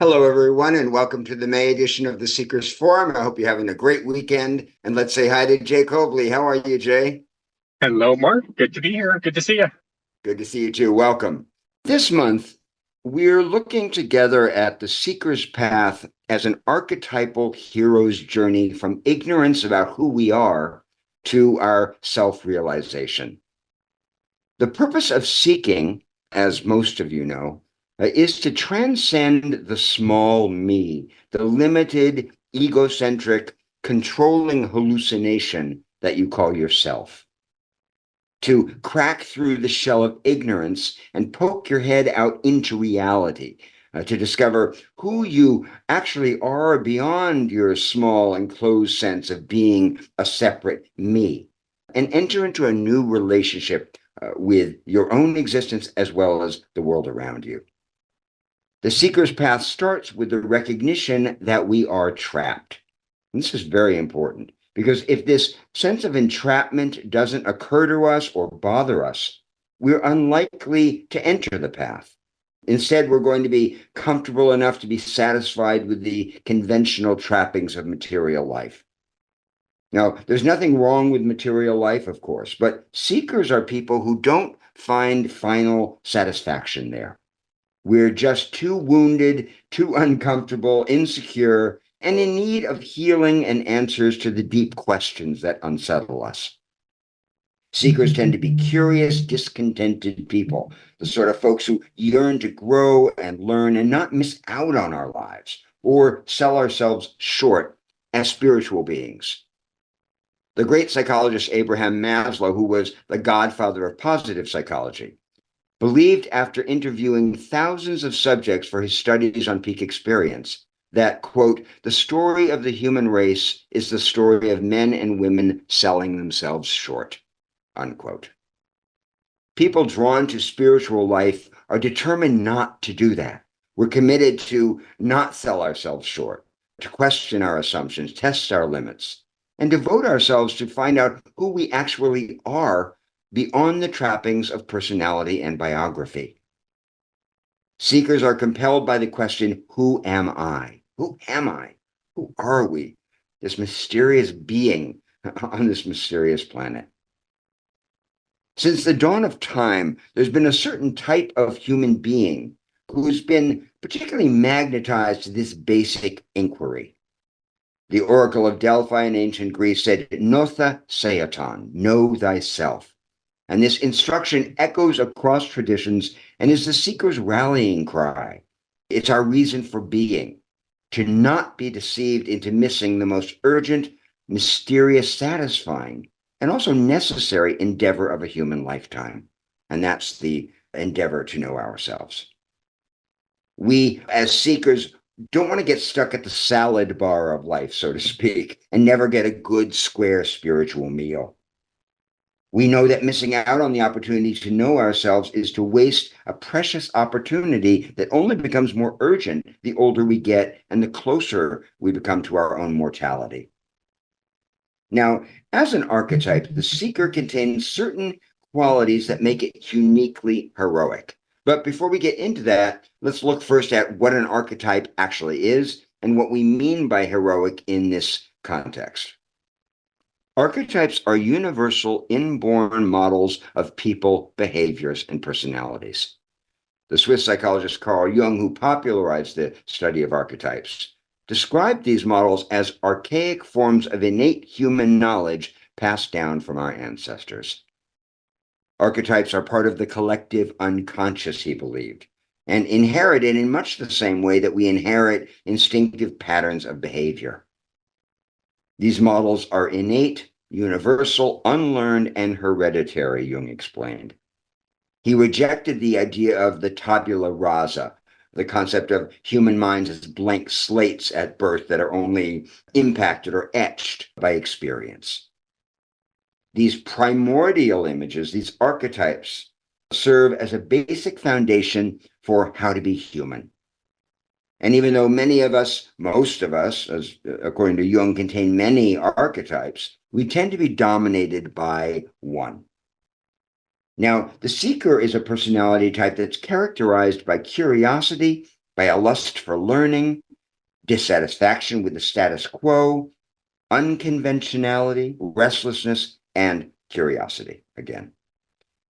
Hello, everyone, and welcome to the May edition of the Seekers Forum. I hope you're having a great weekend. And let's say hi to Jay Cobley. How are you, Jay? Hello, Mark. Good to be here. Good to see you. Good to see you too. Welcome. This month, we're looking together at the Seeker's Path as an archetypal hero's journey from ignorance about who we are to our self realization. The purpose of seeking, as most of you know, is to transcend the small me, the limited, egocentric, controlling hallucination that you call yourself. To crack through the shell of ignorance and poke your head out into reality, to discover who you actually are beyond your small and closed sense of being a separate me, and enter into a new relationship with your own existence as well as the world around you. The seeker's path starts with the recognition that we are trapped. And this is very important because if this sense of entrapment doesn't occur to us or bother us, we're unlikely to enter the path. Instead, we're going to be comfortable enough to be satisfied with the conventional trappings of material life. Now, there's nothing wrong with material life, of course, but seekers are people who don't find final satisfaction there. We're just too wounded, too uncomfortable, insecure, and in need of healing and answers to the deep questions that unsettle us. Seekers tend to be curious, discontented people, the sort of folks who yearn to grow and learn and not miss out on our lives or sell ourselves short as spiritual beings. The great psychologist Abraham Maslow, who was the godfather of positive psychology, believed after interviewing thousands of subjects for his studies on peak experience that, quote, the story of the human race is the story of men and women selling themselves short, unquote. People drawn to spiritual life are determined not to do that. We're committed to not sell ourselves short, to question our assumptions, test our limits, and devote ourselves to find out who we actually are beyond the trappings of personality and biography. Seekers are compelled by the question, who am I? Who am I? Who are we? This mysterious being on this mysterious planet. Since the dawn of time, there's been a certain type of human being who's been particularly magnetized to this basic inquiry. The Oracle of Delphi in ancient Greece said, Gnotha Seaton, know thyself. And this instruction echoes across traditions and is the seeker's rallying cry. It's our reason for being, to not be deceived into missing the most urgent, mysterious, satisfying, and also necessary endeavor of a human lifetime. And that's the endeavor to know ourselves. We, as seekers, don't want to get stuck at the salad bar of life, so to speak, and never get a good, square spiritual meal. We know that missing out on the opportunity to know ourselves is to waste a precious opportunity that only becomes more urgent the older we get and the closer we become to our own mortality. Now, as an archetype, the seeker contains certain qualities that make it uniquely heroic. But before we get into that, let's look first at what an archetype actually is and what we mean by heroic in this context. Archetypes are universal inborn models of people, behaviors, and personalities. The Swiss psychologist Carl Jung, who popularized the study of archetypes, described these models as archaic forms of innate human knowledge passed down from our ancestors. Archetypes are part of the collective unconscious, he believed, and inherited in much the same way that we inherit instinctive patterns of behavior. These models are innate, universal, unlearned, and hereditary, Jung explained. He rejected the idea of the tabula rasa, the concept of human minds as blank slates at birth that are only impacted or etched by experience. These primordial images, these archetypes, serve as a basic foundation for how to be human. And even though many of us, most of us, as according to Jung, contain many archetypes, we tend to be dominated by one. Now, the seeker is a personality type that's characterized by curiosity by a lust for learning, dissatisfaction with the status quo, unconventionality, restlessness, and curiosity again.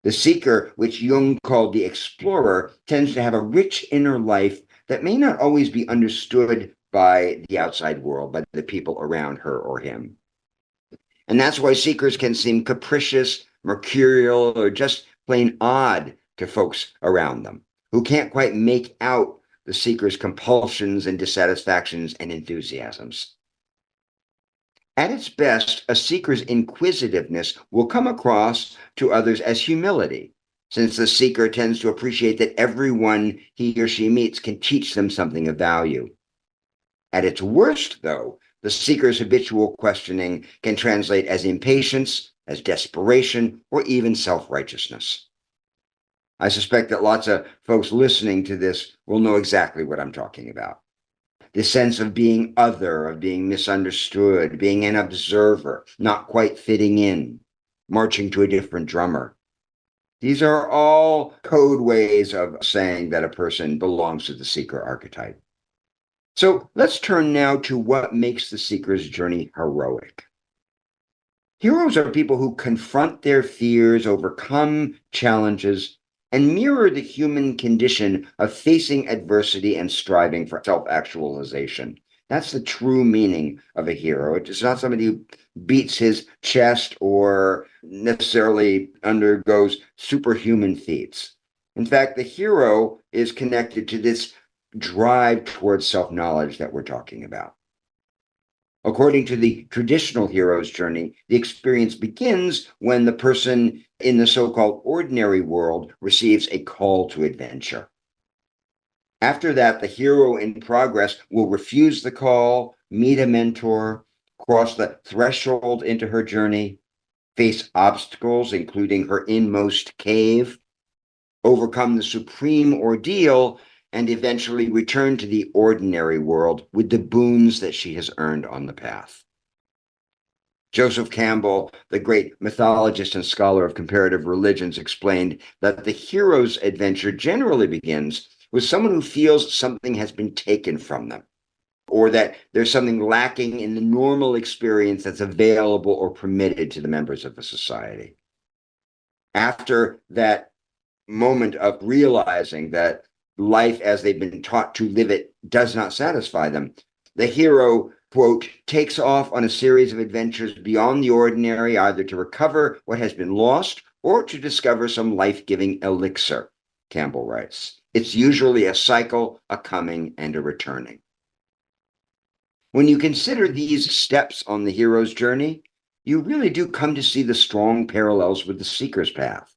The seeker, which Jung called the explorer, tends to have a rich inner life that may not always be understood by the outside world, by the people around her or him. And that's why seekers can seem capricious, mercurial, or just plain odd to folks around them who can't quite make out the seeker's compulsions and dissatisfactions and enthusiasms. At its best, a seeker's inquisitiveness will come across to others as humility, since the seeker tends to appreciate that everyone he or she meets can teach them something of value. At its worst, though, the seeker's habitual questioning can translate as impatience, as desperation, or even self-righteousness. I suspect that lots of folks listening to this will know exactly what I'm talking about. This sense of being other, of being misunderstood, being an observer, not quite fitting in, marching to a different drummer. These are all code ways of saying that a person belongs to the seeker archetype. So let's turn now to what makes the seeker's journey heroic. Heroes are people who confront their fears, overcome challenges, and mirror the human condition of facing adversity and striving for self-actualization. That's the true meaning of a hero. It's not somebody who beats his chest or necessarily undergoes superhuman feats. In fact, the hero is connected to this drive towards self-knowledge that we're talking about. According to the traditional hero's journey, the experience begins when the person in the so-called ordinary world receives a call to adventure. After that, the hero in progress will refuse the call, meet a mentor, cross the threshold into her journey, face obstacles, including her inmost cave, overcome the supreme ordeal, and eventually return to the ordinary world with the boons that she has earned on the path. Joseph Campbell, the great mythologist and scholar of comparative religions, explained that the hero's adventure generally begins with someone who feels something has been taken from them, or that there's something lacking in the normal experience that's available or permitted to the members of a society. After that moment of realizing that life as they've been taught to live it does not satisfy them, the hero, quote, takes off on a series of adventures beyond the ordinary, either to recover what has been lost or to discover some life-giving elixir, Campbell writes. It's usually a cycle, a coming and a returning. When you consider these steps on the hero's journey, you really do come to see the strong parallels with the seeker's path.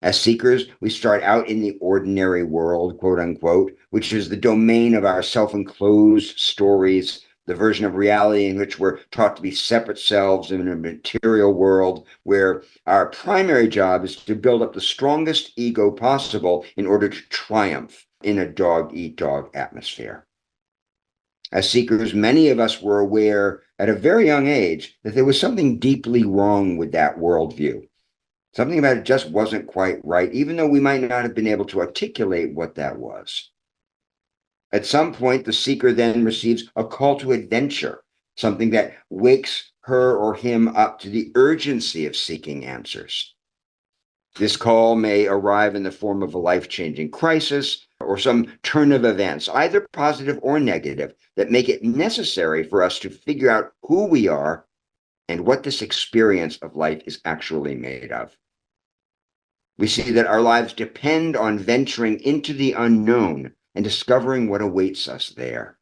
As seekers, we start out in the ordinary world, quote unquote, which is the domain of our self-enclosed stories, the version of reality in which we're taught to be separate selves in a material world where our primary job is to build up the strongest ego possible in order to triumph in a dog-eat-dog atmosphere. As seekers, many of us were aware at a very young age that there was something deeply wrong with that worldview. Something about it just wasn't quite right, even though we might not have been able to articulate what that was. At some point, the seeker then receives a call to adventure, something that wakes her or him up to the urgency of seeking answers. This call may arrive in the form of a life-changing crisis or some turn of events, either positive or negative, that make it necessary for us to figure out who we are and what this experience of life is actually made of. We see that our lives depend on venturing into the unknown and discovering what awaits us there.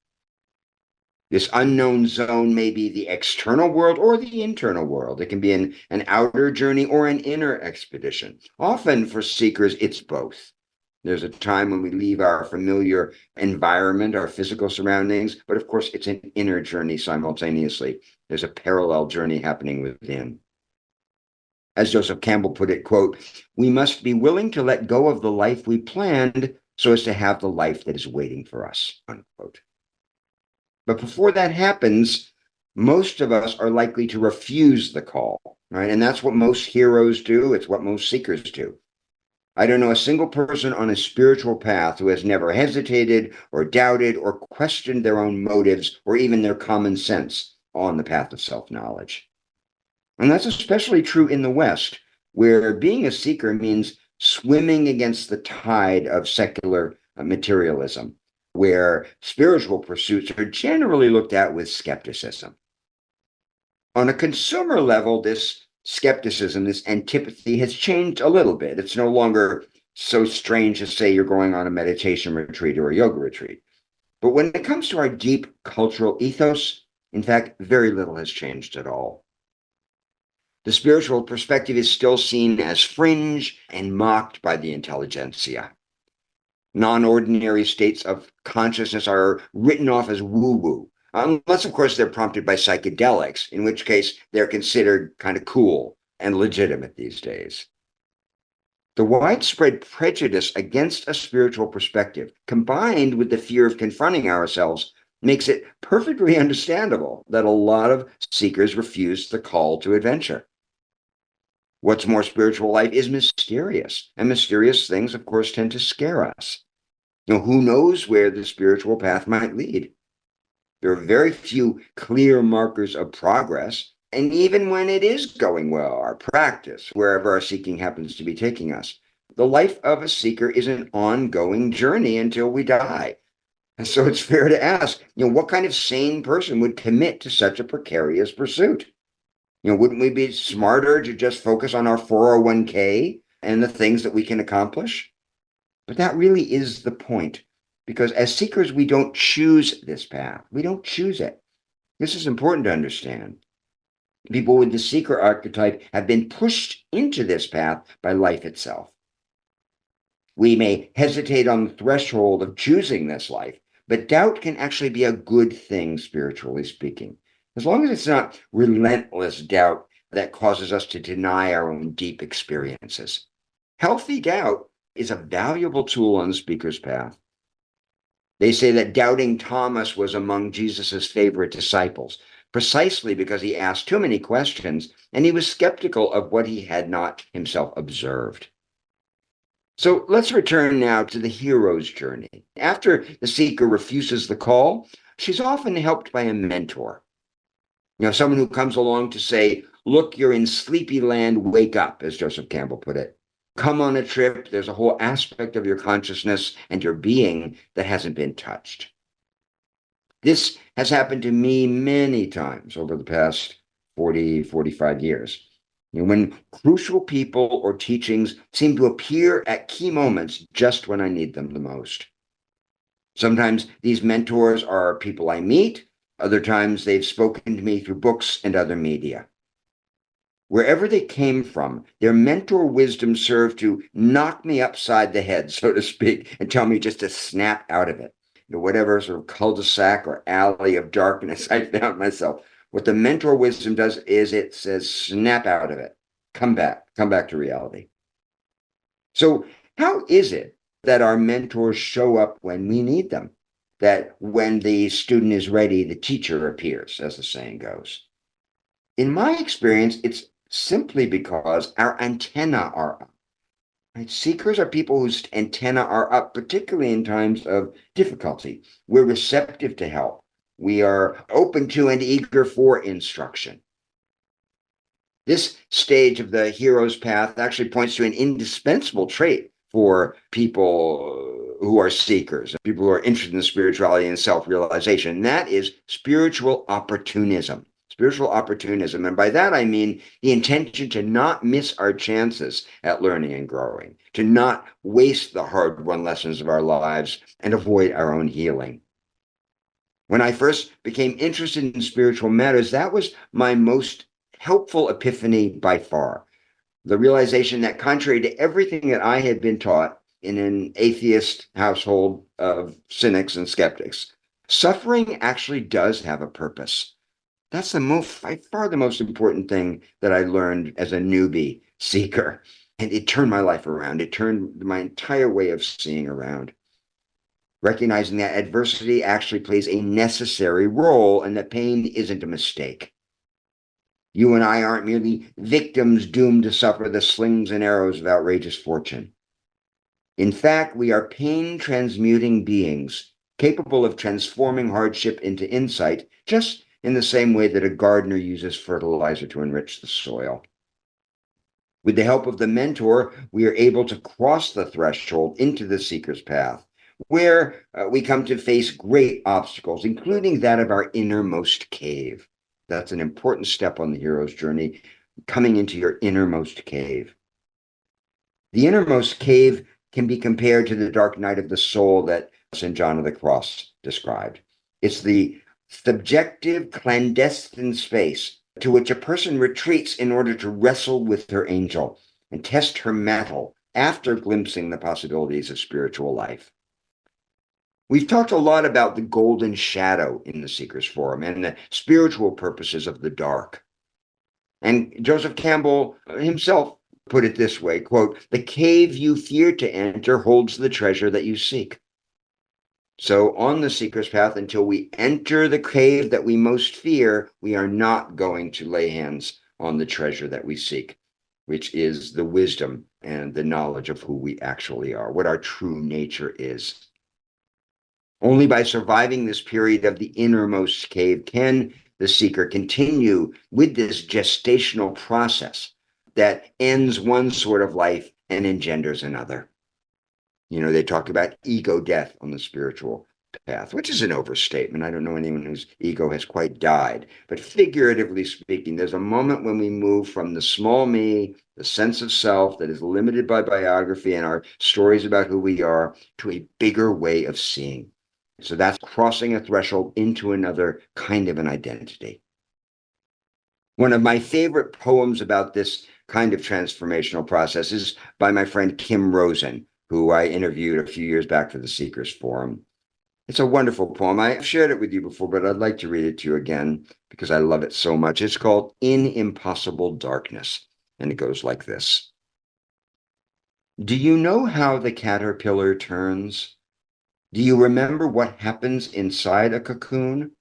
This unknown zone may be the external world or the internal world. It can be an outer journey or an inner expedition. Often for seekers, it's both. There's a time when we leave our familiar environment, our physical surroundings, but of course it's an inner journey simultaneously. There's a parallel journey happening within. As Joseph Campbell put it, quote, we must be willing to let go of the life we planned so as to have the life that is waiting for us, unquote. But before that happens, most of us are likely to refuse the call, right? And that's what most heroes do. It's what most seekers do. I don't know a single person on a spiritual path who has never hesitated or doubted or questioned their own motives or even their common sense on the path of self-knowledge. And that's especially true in the West, where being a seeker means swimming against the tide of secular materialism, where spiritual pursuits are generally looked at with skepticism. On a consumer level, this skepticism, this antipathy has changed a little bit. It's no longer so strange to say you're going on a meditation retreat or a yoga retreat. But when it comes to our deep cultural ethos, in fact, very little has changed at all. The spiritual perspective is still seen as fringe and mocked by the intelligentsia. Non-ordinary states of consciousness are written off as woo-woo, unless, of course, they're prompted by psychedelics, in which case they're considered kind of cool and legitimate these days. The widespread prejudice against a spiritual perspective, combined with the fear of confronting ourselves, makes it perfectly understandable that a lot of seekers refuse the call to adventure. What's more, spiritual life is mysterious, and mysterious things, of course, tend to scare us. Who knows where the spiritual path might lead? There are very few clear markers of progress, and even when it is going well, our practice, wherever our seeking happens to be taking us, the life of a seeker is an ongoing journey until we die. And so it's fair to ask, what kind of sane person would commit to such a precarious pursuit? Wouldn't we be smarter to just focus on our 401k and the things that we can accomplish? But that really is the point, because as seekers, we don't choose this path. We don't choose it. This is important to understand. People with the seeker archetype have been pushed into this path by life itself. We may hesitate on the threshold of choosing this life, but doubt can actually be a good thing, spiritually speaking, as long as it's not relentless doubt that causes us to deny our own deep experiences. Healthy doubt is a valuable tool on the speaker's path. They say that doubting Thomas was among Jesus's favorite disciples, precisely because he asked too many questions and he was skeptical of what he had not himself observed. So let's return now to the hero's journey. After the seeker refuses the call, she's often helped by a mentor. Someone who comes along to say, look, you're in sleepy land, wake up, as Joseph Campbell put it. Come on a trip. There's a whole aspect of your consciousness and your being that hasn't been touched. This has happened to me many times over the past 40, 45 years. When crucial people or teachings seem to appear at key moments just when I need them the most. Sometimes these mentors are people I meet. Other times they've spoken to me through books and other media. Wherever they came from, their mentor wisdom served to knock me upside the head, so to speak, and tell me just to snap out of it. Whatever sort of cul-de-sac or alley of darkness I found myself. What the mentor wisdom does is it says, snap out of it. Come back to reality. So how is it that our mentors show up when we need them? That when the student is ready, the teacher appears, as the saying goes. In my experience, it's simply because our antennae are up. Right? Seekers are people whose antennae are up, particularly in times of difficulty. We're receptive to help. We are open to and eager for instruction. This stage of the hero's path actually points to an indispensable trait for people who are seekers, people who are interested in spirituality and self-realization, and that is spiritual opportunism. Spiritual opportunism. And by that, I mean the intention to not miss our chances at learning and growing, to not waste the hard-won lessons of our lives and avoid our own healing. When I first became interested in spiritual matters, that was my most helpful epiphany by far. The realization that contrary to everything that I had been taught in an atheist household of cynics and skeptics, suffering actually does have a purpose. That's by far the most important thing that I learned as a newbie seeker. And it turned my life around. It turned my entire way of seeing around. Recognizing that adversity actually plays a necessary role and that pain isn't a mistake. You and I aren't merely victims doomed to suffer the slings and arrows of outrageous fortune. In fact, we are pain-transmuting beings, capable of transforming hardship into insight, just in the same way that a gardener uses fertilizer to enrich the soil. With the help of the mentor, we are able to cross the threshold into the seeker's path, where we come to face great obstacles, including that of our innermost cave. That's an important step on the hero's journey, coming into your innermost cave. The innermost cave can be compared to the dark night of the soul that St. John of the Cross described. It's the subjective, clandestine space to which a person retreats in order to wrestle with her angel and test her mettle after glimpsing the possibilities of spiritual life. We've talked a lot about the golden shadow in the Seekers Forum and the spiritual purposes of the dark. And Joseph Campbell himself put it this way, quote, "The cave you fear to enter holds the treasure that you seek." So on the seeker's path, until we enter the cave that we most fear, we are not going to lay hands on the treasure that we seek, which is the wisdom and the knowledge of who we actually are, what our true nature is. Only by surviving this period of the innermost cave can the seeker continue with this gestational process that ends one sort of life and engenders another. You know, they talk about ego death on the spiritual path, which is an overstatement. I don't know anyone whose ego has quite died. But figuratively speaking, there's a moment when we move from the small me, the sense of self that is limited by biography and our stories about who we are, to a bigger way of seeing. So that's crossing a threshold into another kind of an identity. One of my favorite poems about this kind of transformational process is by my friend Kim Rosen, who I interviewed a few years back for the Seekers Forum. It's a wonderful poem. I've shared it with you before, but I'd like to read it to you again because I love it so much. It's called In Impossible Darkness, and it goes like this. Do you know how the caterpillar turns? Do you remember what happens inside a cocoon?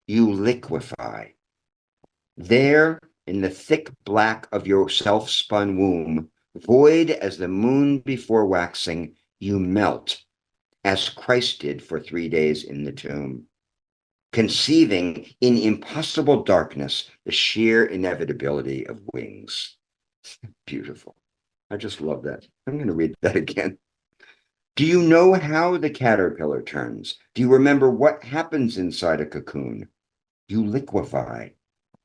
You liquefy. There, in the thick black of your self-spun womb, void as the moon before waxing, you melt, as Christ did for 3 days in the tomb, conceiving in impossible darkness the sheer inevitability of wings. Beautiful. I just love that. I'm going to read that again. Do you know how the caterpillar turns? Do you remember what happens inside a cocoon? You liquefy.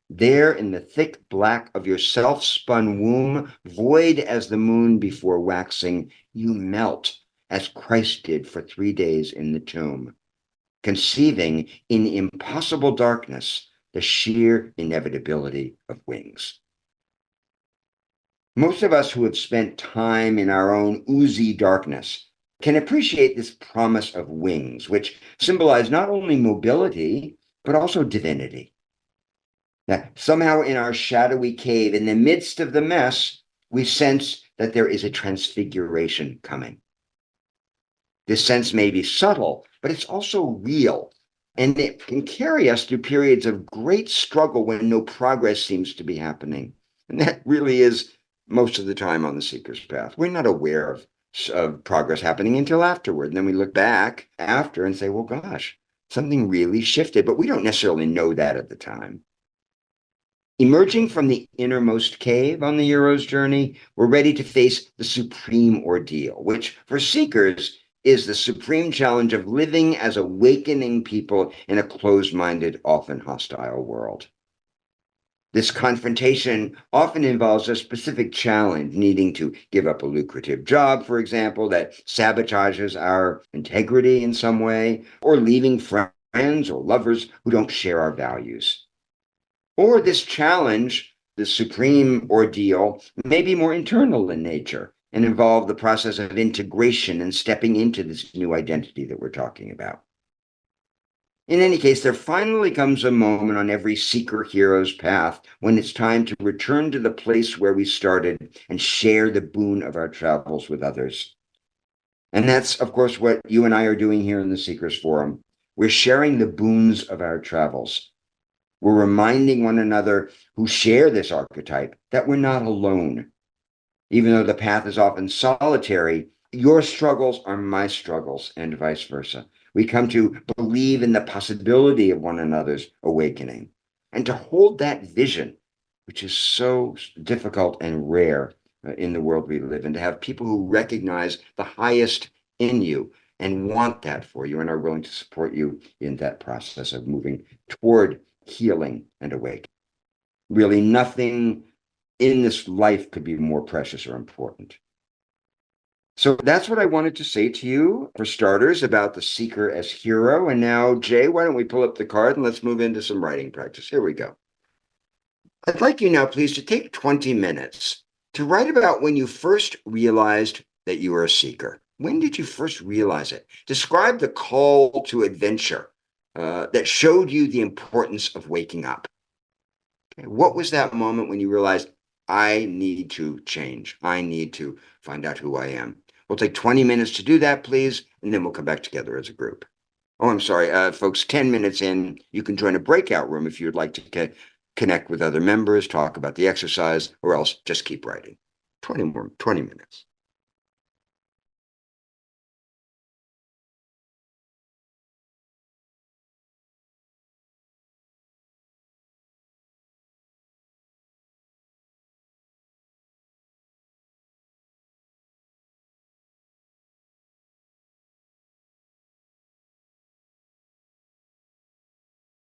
There in the thick black of your self-spun womb, void as the moon before waxing, you melt, as Christ did for 3 days in the tomb, conceiving in impossible darkness the sheer inevitability of wings. Most of us who have spent time in our own oozy darkness can appreciate this promise of wings, which symbolize not only mobility, but also divinity. That somehow in our shadowy cave, in the midst of the mess, we sense that there is a transfiguration coming. This sense may be subtle, but it's also real, and it can carry us through periods of great struggle when no progress seems to be happening. And that really is most of the time on the seeker's path. We're not aware of progress happening until afterward. And then we look back after and say, well, gosh, something really shifted, but we don't necessarily know that at the time. Emerging from the innermost cave on the hero's journey, we're ready to face the supreme ordeal, which for seekers is the supreme challenge of living as awakening people in a closed-minded, often hostile world. This confrontation often involves a specific challenge, needing to give up a lucrative job, for example, that sabotages our integrity in some way, or leaving friends or lovers who don't share our values. Or this challenge, the supreme ordeal, may be more internal in nature and involve the process of integration and stepping into this new identity that we're talking about. In any case, there finally comes a moment on every seeker hero's path when it's time to return to the place where we started and share the boon of our travels with others. And that's, of course, what you and I are doing here in the Seekers Forum. We're sharing the boons of our travels. We're reminding one another who share this archetype that we're not alone. Even though the path is often solitary, Your struggles are my struggles, and vice versa. We come to believe in the possibility of one another's awakening and to hold that vision, which is so difficult and rare in the world we live in, to have people who recognize the highest in you and want that for you and are willing to support you in that process of moving toward healing and awakening. Really, nothing in this life could be more precious or important. So that's what I wanted to say to you for starters about the seeker as hero. And now, Jay, why don't we pull up the card and let's move into some writing practice? Here we go. I'd like you now, please, to take 20 minutes to write about when you first realized that you were a seeker. When did you first realize it? Describe the call to adventure that showed you the importance of waking up. Okay, what was that moment when you realized, I need to change? I need to find out who I am. We'll take 20 minutes to do that, please, and then we'll come back together as a group. Oh, I'm sorry, folks, 10 minutes in, you can join a breakout room if you'd like to connect with other members, talk about the exercise, or else just keep writing. 20 minutes.